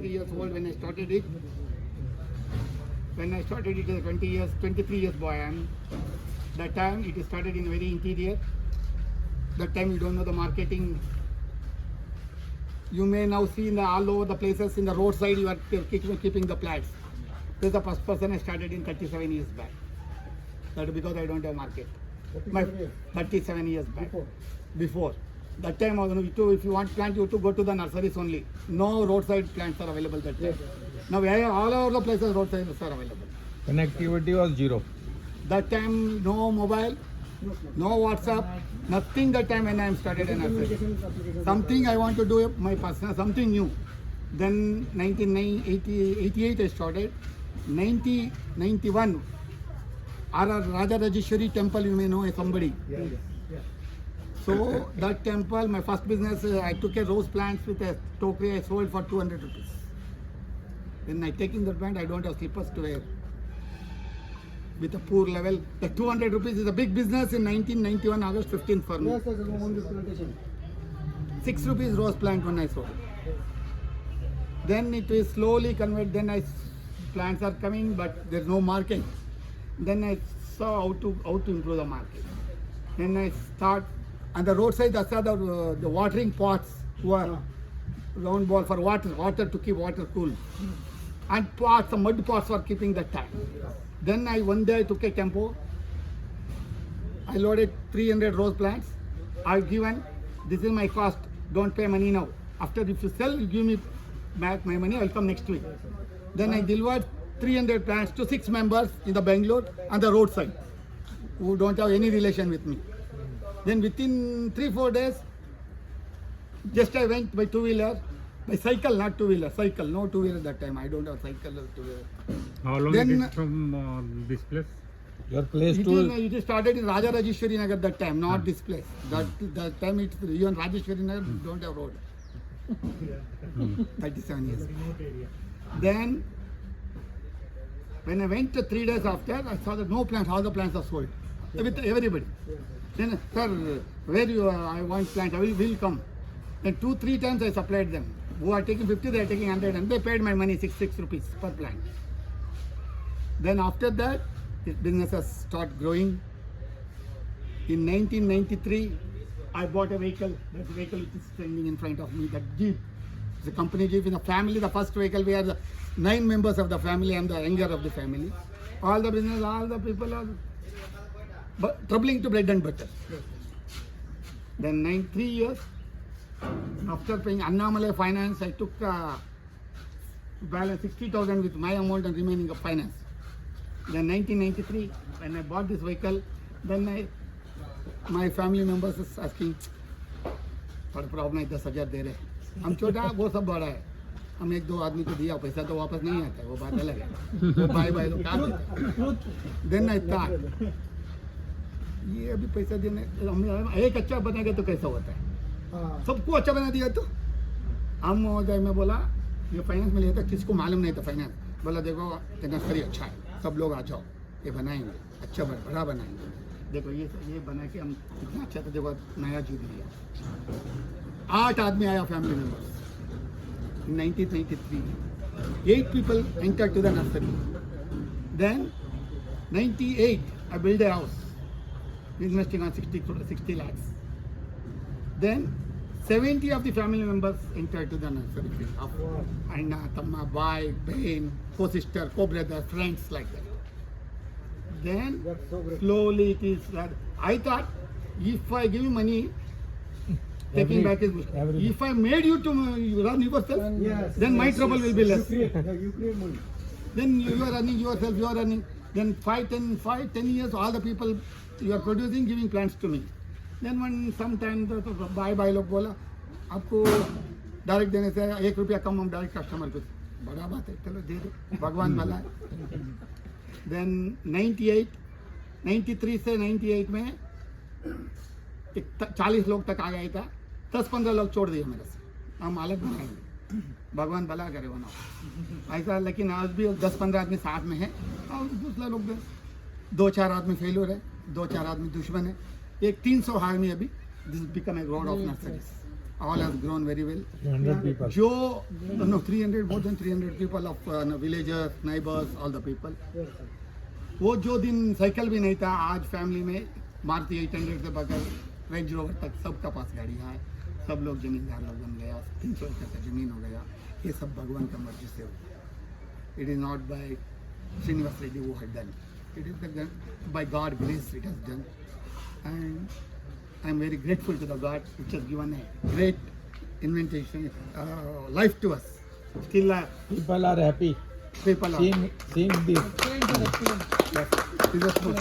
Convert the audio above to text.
23 years old when I started it. When I started it, 20 years, 23 years boy I am. That time it started in very interior. That time you don't know the marketing. You may now see in the, all over the places in the roadside you are keeping the plants. This is the first person I started in 37 years back. That is because I don't have market. 37 years back. Before. That time, if you want plant, you have to go to the nurseries only. No roadside plants are available that time. Now, all over the places roadside are available. Connectivity was zero. That time, no mobile, no WhatsApp, nothing that time when I started a nursery. Something I want to do, my personal, something new. Then 1988 I started. 1991, Raja Rajeshwari Temple, you may know somebody. So that temple, my first business, I took a rose plants with a tokery I sold for 200 rupees. Then I taking that plant, I don't have slippers to wear. With a poor level, the 200 rupees is a big business in 1991 August 15th for me. 6 rupees rose plant when I sold. Then it is slowly converted. Then plants are coming, but there's no market. Then I saw how to improve the market. Then I start on the roadside. I saw the watering pots were round ball for water to keep water cool, and pots, some mud pots for keeping that time. Then one day I took a tempo. I loaded 300 rose plants. I given, this is my cost. Don't pay money now. After if you sell, you give me back my money. I'll come next week. Then I delivered 300 plants to 6 members in the Bangalore on the roadside who don't have any relation with me. Then within 3-4 days, just I went by two-wheeler, by cycle, not two-wheeler, cycle, no two-wheeler that time. I don't have cycle or two-wheeler. How long Then, it is from this place? Your place it started in Rajarajeshwari Nagar that time, not this place. That time it's even Rajarajeshwari Nagar don't have road. 37 years. Then when I went 3 days after, I saw that no plants, all the plants are sold with everybody. Then, sir, where you are? I want plants. I will come. Then 2-3 times I supplied them. Who are taking 50, they are taking 100, and they paid my money 6 rupees per plant. Then after that, this business has started growing. In 1993, I bought a vehicle. That vehicle which is standing in front of me, that Jeep. It's a company Jeep in the family. The first vehicle, we are the 9 members of the family. I am the younger of the family. All the business, all the people are troubling to bread and butter. Then 3 years, after paying Annamalai finance, I took balance 60,000 with my amount and remaining of finance. Then 1993, when I bought this vehicle, then my family members is asking, "What problem है 10,000 दे रहे? हम छोटा वो सब बड़ा है. हम 1-2 आदमी को दिया पैसा तो वापस नहीं आता है, वो बात अलग है. वो बाय तो कहाँ देते? Then I thought, ये अभी पैसा देने हमने एक अच्छा बनेगा तो कैसा होता है? सबको अच्छा बना दिया तो हम मैं बोला ये फाइनेंस में लिया था, किसको मालूम नहीं था फाइनेंस. बोला देखो नर्सरी अच्छा है, सब लोग आ जाओ, ये बनाएंगे, अच्छा बड़ा बनाएंगे. देखो ये बना के हम इतना अच्छा था. देखो नया जीत लिया. 8 आदमी आया family members. In 1993, 8 people entered to the nursery. Then 98, I built a house, investing on 60 lakhs. Then 70 of the family members entered to the nursery. Anna, Tamma, Bhai, Bain, co-sister, co-brother, friends like that. Then slowly it is that I thought if I give you money, taking back is if I made you to run yourself, then my trouble will be less. You create money. Then you are running yourself, you are running. Then 5-10 years, all the people you are producing, giving plants to me. Then when sometime the by लोग बोला आपको direct देने से 1 रुपया कम हम direct customer को. बड़ा बात है, चलो दे दो, भगवान भला है. Then 93 से 98 में 40 लोग तक आ गया था. 10-15 लोग छोड़ दिए मेरे से. हम अलग बनाएंगे, भगवान भला करे बनाओ ऐसा. लेकिन आज भी 10-15 आदमी साथ में है और दूसरा लोग 2-4 आदमी फेलियर है, 2-4 आदमी दुश्मन है. एक 300 आदमी अभी. This become a god of nurseries. all has grown very well. 100 people. Joe, no, 300, more than 300 people of villagers, neighbors, all the people. वो जो दिन साइकिल भी नहीं था, आज फैमिली में मारुति 800 से बगैर रेंज रोवर तक सबका पास गाड़ियाँ हैं, सब लोग जमींदार लोग बन गया, 300 एकड़ का जमीन हो गया, ये सब भगवान का मर्जी से हो गया. It is not by Srinibas Reddy who had done. It is by God grace it has done, and I am very grateful to the God which has given a great invention, life to us. Still, People are happy people are. seeing this. Yes, it is a truth.